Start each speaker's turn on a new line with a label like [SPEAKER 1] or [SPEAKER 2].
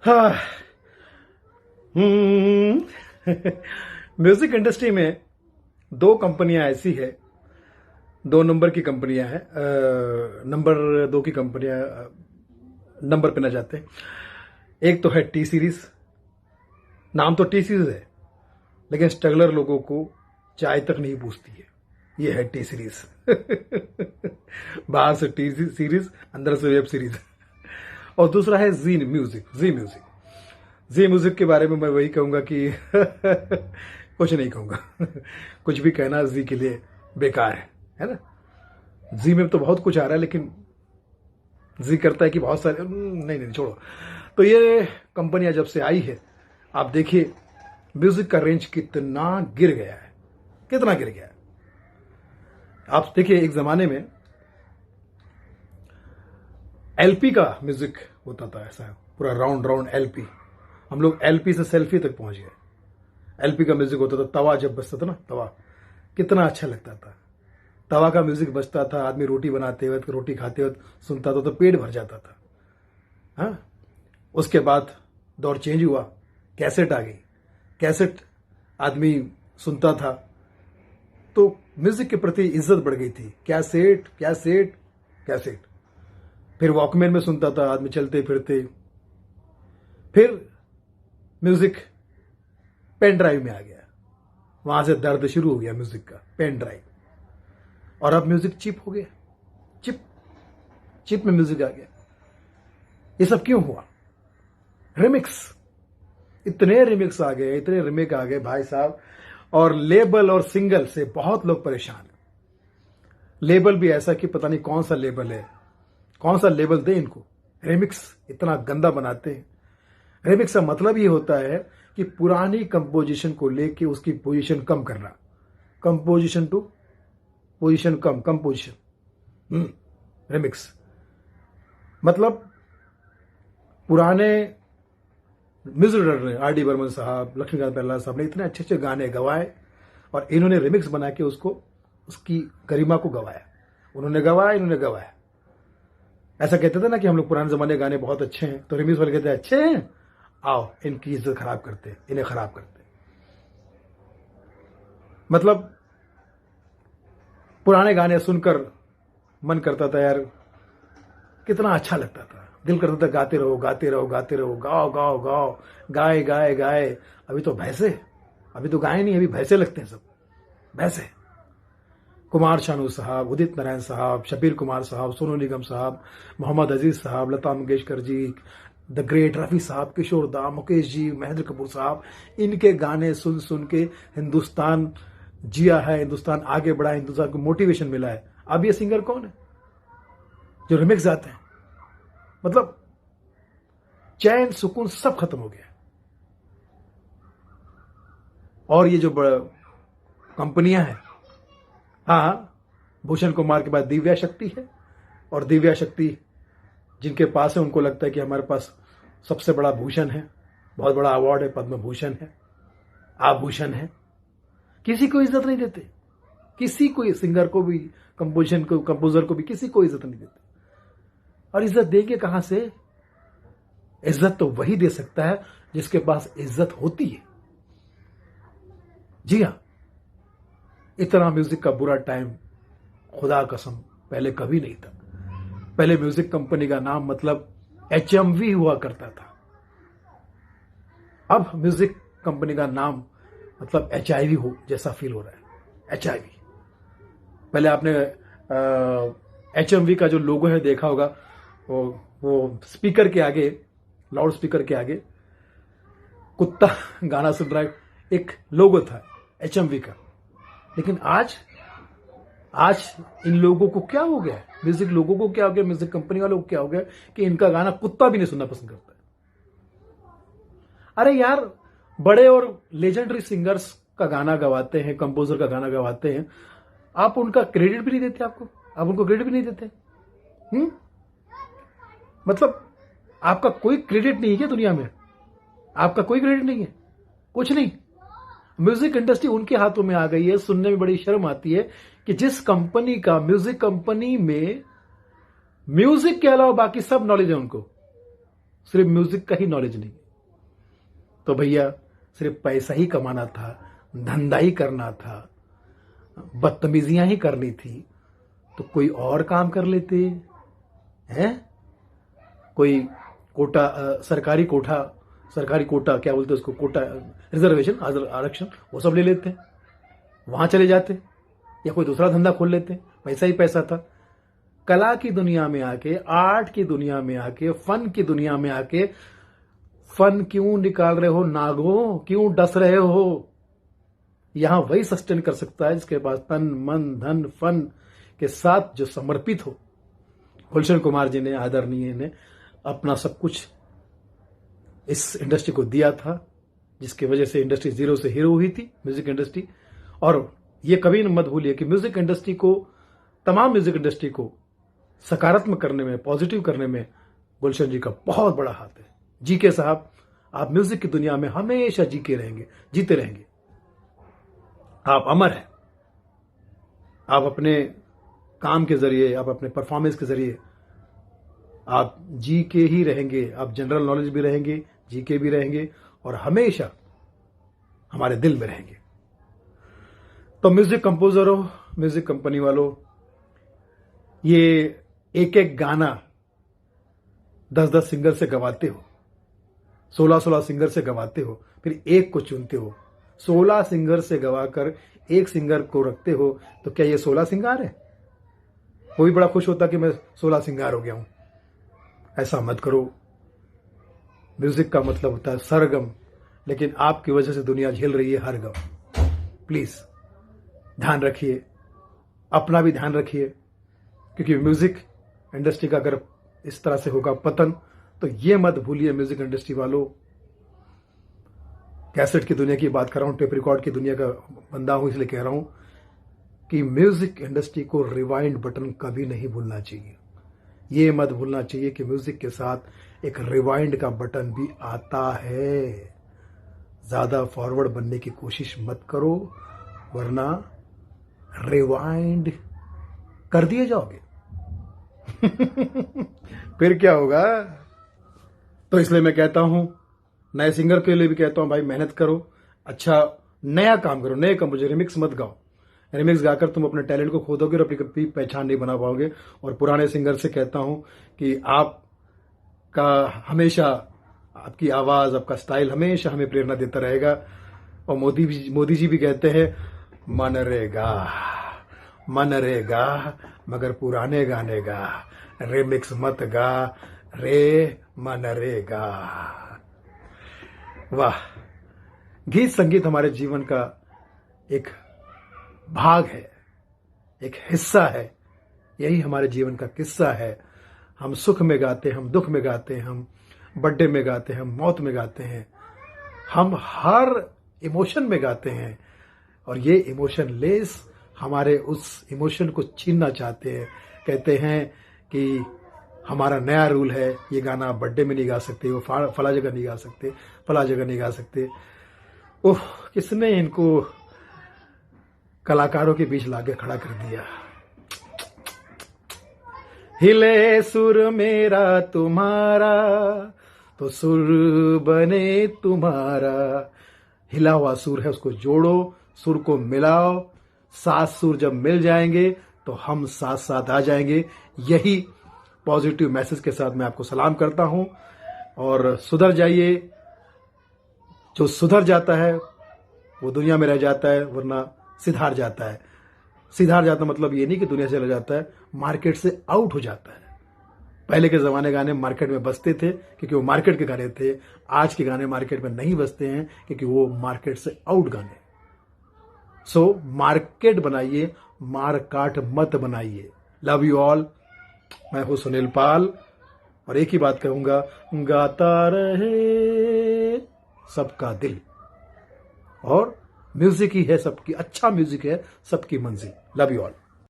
[SPEAKER 1] हाँ। Music industry में दो कंपनियां ऐसी है, दो नंबर की कंपनियां हैं। नंबर दो की कंपनियां नंबर पे ना जाते। एक तो है टी सीरीज, नाम तो टी सीरीज है लेकिन स्ट्रगलर लोगों को चाय तक नहीं पूछती है। ये है टी सीरीज। बाहर से टी सीरीज, अंदर से वेब सीरीज। और दूसरा है जी म्यूजिक। जी म्यूजिक के बारे में मैं वही कहूंगा कि कुछ नहीं कहूंगा। कुछ भी कहना जी के लिए बेकार है ना। जी में तो बहुत कुछ आ रहा है लेकिन जी करता है कि बहुत सारे नहीं छोड़ो। तो ये कंपनियां जब से आई है, आप देखिए म्यूजिक का रेंज कितना गिर गया है, कितना गिर गया है। आप देखिए एक जमाने में एलपी का म्यूजिक होता था, ऐसा पूरा राउंड एलपी। हम लोग एलपी से सेल्फी तक पहुंच गए। एलपी का म्यूजिक होता था, तवा जब बजता था ना, तवा कितना अच्छा लगता था। तवा का म्यूजिक बजता था, आदमी रोटी बनाते वक्त, रोटी खाते वक्त सुनता था तो पेट भर जाता था। हाँ, उसके बाद दौर चेंज हुआ, कैसेट आ गई। कैसेट आदमी सुनता था तो म्यूजिक के प्रति इज्जत बढ़ गई थी। Cassette cassette cassette. फिर वॉकमैन में सुनता था आदमी चलते फिरते। फिर म्यूजिक पेन ड्राइव में आ गया, वहां से दर्द शुरू हो गया म्यूजिक का, पेन ड्राइव। और अब म्यूजिक चिप हो गया, चिप में म्यूजिक आ गया। ये सब क्यों हुआ? रिमिक्स, इतने रिमिक्स आ गए, इतने रिमेक आ गए भाई साहब। और लेबल और सिंगल से बहुत लोग परेशान हैं। लेबल भी ऐसा कि पता नहीं कौन सा लेबल है, कौन सा लेबल दे इनको। रिमिक्स इतना गंदा बनाते हैं। रिमिक्स का मतलब ये होता है कि पुरानी कंपोजिशन को लेके उसकी पोजीशन कम करना। कंपोजिशन टू पोजीशन कम, कंपोजिशन। रिमिक्स मतलब पुराने music director R D Burman साहब, लक्ष्मीकांत बेल्ला साहब ने इतने अच्छे अच्छे गाने गवाए और इन्होंने रिमिक्स बना के उसको, उसकी गरिमा को गवाया। उन्होंने गवाया, इन्होंने गवाया। ऐसा कहते थे ना कि हम लोग पुराने जमाने गाने बहुत अच्छे हैं, तो रिमिक्स वाले कहते हैं अच्छे हैं, आओ इनकी इज्जत खराब करते, इन्हें खराब करते। मतलब पुराने गाने सुनकर मन करता था यार, कितना अच्छा लगता था, दिल करता था गाते रहो गाते रहो गाते रहो, गाओ गाओ गाओ, गाए गाए गाए। अभी तो भैंसे, अभी तो गाए नहीं, अभी भैंसे लगते हैं सब, भैंसे। कुमार शानू साहब, उदित नारायण साहब, शबीर कुमार साहब, सोनू निगम साहब, मोहम्मद अजीज साहब, लता मंगेशकर जी, द ग्रेट रफी साहब, किशोर दा, मुकेश जी, महेंद्र कपूर साहब, इनके गाने सुन सुन के हिंदुस्तान जिया है, हिंदुस्तान आगे बढ़ा, हिंदुस्तान को मोटिवेशन मिला है। अब ये सिंगर कौन है जो रिमिक्स गाते हैं? मतलब चैन सुकून सब खत्म हो गया। और ये जो कंपनियां हैं, हाँ, भूषण कुमार के बाद दिव्या शक्ति है, और दिव्या शक्ति जिनके पास है उनको लगता है कि हमारे पास सबसे बड़ा भूषण है, बहुत बड़ा अवार्ड है, पद्म भूषण है, आभूषण है। किसी को इज्जत नहीं देते, किसी को, सिंगर को भी, कंपोजर को भी, किसी को इज्जत नहीं देते। और इज्जत देंगे कहां से? इज्जत तो वही दे सकता है जिसके पास इज्जत होती है। जी हां, इतना म्यूजिक का बुरा टाइम खुदा कसम पहले कभी नहीं था। पहले म्यूजिक कंपनी का नाम मतलब HMV हुआ करता था। अब म्यूजिक कंपनी का नाम मतलब HIV हो जैसा फील हो रहा है। HIV, पहले आपने HMV का जो लोगो है देखा होगा, वो स्पीकर के आगे, लाउड स्पीकर के आगे कुत्ता गाना सुन रहा है, एक लोगो था HMV का। लेकिन आज इन लोगों को क्या हो गया, म्यूजिक लोगों को क्या हो गया, म्यूजिक कंपनी वालों को क्या हो गया कि इनका गाना कुत्ता भी नहीं सुनना पसंद करता है। अरे यार, बड़े और लेजेंडरी सिंगर्स का गाना गवाते हैं, कंपोजर का गाना गवाते हैं, आप उनका क्रेडिट भी नहीं देते, आप उनको क्रेडिट भी नहीं देते। मतलब आपका कोई क्रेडिट नहीं है दुनिया में, आपका कोई क्रेडिट नहीं है, कुछ नहीं। म्यूजिक इंडस्ट्री उनके हाथों में आ गई है। सुनने में बड़ी शर्म आती है कि जिस कंपनी का, म्यूजिक कंपनी में म्यूजिक के अलावा बाकी सब नॉलेज है उनको, सिर्फ म्यूजिक का ही नॉलेज नहीं, तो भैया सिर्फ पैसा ही कमाना था, धंधा ही करना था, बदतमीजियां ही करनी थी, तो कोई और काम कर लेते हैं। कोई कोटा, सरकारी कोटा क्या बोलते हैं उसको, कोटा, रिजर्वेशन, आरक्षण, वो सब ले लेते, वहां चले जाते, या कोई दूसरा धंधा खोल लेते, पैसा ही पैसा था। कला की दुनिया में आके, आर्ट की दुनिया में आके, फन की दुनिया में आके फन क्यों निकाल रहे हो नागो, क्यों डस रहे हो? यहां वही सस्टेन कर सकता है जिसके पास तन मन धन फन के साथ जो समर्पित हो। गुलशन कुमार जी ने, आदरणीय ने अपना सब कुछ इस इंडस्ट्री को दिया था, जिसकी वजह से इंडस्ट्री जीरो से हीरो हुई थी, म्यूजिक इंडस्ट्री। और ये कभी मत भूलिए कि म्यूजिक इंडस्ट्री को, तमाम म्यूजिक इंडस्ट्री को सकारात्मक करने में, पॉजिटिव करने में गुलशन जी का बहुत बड़ा हाथ है। जी के साहब, आप म्यूजिक की दुनिया में हमेशा जीते रहेंगे। आप अमर हैं। आप अपने काम के जरिए, आप अपने परफॉर्मेंस के जरिए आप जी के ही रहेंगे। आप जनरल नॉलेज भी रहेंगे, जी के भी रहेंगे, और हमेशा हमारे दिल में रहेंगे। तो म्यूजिक कंपोजरों, म्यूजिक कंपनी वालों, ये एक एक गाना 10-10 सिंगर से गवाते हो, 16-16 सिंगर से गवाते हो, फिर एक को चुनते हो। 16 सिंगर से गवाकर एक सिंगर को रखते हो, तो क्या ये 16 सिंगार है? वो भी बड़ा खुश होता कि मैं 16 सिंगार हो गया हूं। ऐसा मत करो। म्यूजिक का मतलब होता है सरगम, लेकिन आपकी वजह से दुनिया झेल रही है हर गम। प्लीज ध्यान रखिए, अपना भी ध्यान रखिए, क्योंकि म्यूजिक इंडस्ट्री का अगर इस तरह से होगा पतन, तो ये मत भूलिए म्यूजिक इंडस्ट्री वालों, कैसेट की दुनिया की बात कर रहा हूं, टेप रिकॉर्ड की दुनिया का बंदा हूं, इसलिए कह रहा हूं कि म्यूजिक इंडस्ट्री को रिवाइंड बटन कभी नहीं भूलना चाहिए। ये मत भूलना चाहिए कि म्यूजिक के साथ एक रिवाइंड का बटन भी आता है। ज्यादा फॉरवर्ड बनने की कोशिश मत करो, वरना रिवाइंड कर दिए जाओगे। फिर क्या होगा? तो इसलिए मैं कहता हूं, नए सिंगर के लिए भी कहता हूं, भाई मेहनत करो, अच्छा नया काम करो, नए कंपोजर, रिमिक्स मत गाओ। रिमिक्स गाकर तुम अपने टैलेंट को खो दोगे और अपनी कभी पहचान नहीं बना पाओगे। और पुराने सिंगर से कहता हूं कि आपका हमेशा, आपकी आवाज, आपका स्टाइल हमेशा हमें प्रेरणा देता रहेगा। और मोदी जी भी कहते हैं, मन रेगा मगर पुराने गाने गा, रिमिक्स मत गा रे मन रेगा। वाह! गीत संगीत हमारे जीवन का एक भाग है, एक हिस्सा है। यही हमारे जीवन का किस्सा है। हम सुख में गाते हैं, हम दुख में गाते हैं, हम बर्थडे में गाते हैं, हम मौत में गाते हैं, हम हर इमोशन में गाते हैं। और ये इमोशन लेस हमारे उस इमोशन को छीनना चाहते हैं। कहते हैं कि हमारा नया रूल है, ये गाना बर्थडे में नहीं गा सकते, वो फला जगह नहीं गा सकते, फला जगह नहीं गा सकते। ओह, किसने इनको कलाकारों के बीच लाके खड़ा कर दिया। हिले सुर मेरा तुम्हारा तो सुर बने तुम्हारा। हिला हुआ सुर है, उसको जोड़ो, सुर को मिलाओ, 7 सुर जब मिल जाएंगे तो हम साथ साथ आ जाएंगे। यही पॉजिटिव मैसेज के साथ मैं आपको सलाम करता हूं। और सुधर जाइए। जो सुधर जाता है वो दुनिया में रह जाता है, वरना सिधार जाता है। सिधार जाता मतलब ये नहीं कि दुनिया से चला जाता है, मार्केट से आउट हो जाता है। पहले के जमाने गाने मार्केट में बजते थे क्योंकि वो मार्केट के गाने थे। आज के गाने मार्केट में नहीं बजते हैं क्योंकि वो मार्केट से आउट गाने। सो मार्केट बनाइए, मार काट मत बनाइए। Love you all. मैं हूं सुनील पाल और एक ही बात कहूंगा, गाता रहे सबका दिल। और म्यूजिक ही है सबकी, अच्छा म्यूजिक है सबकी मंजिल। Love you all.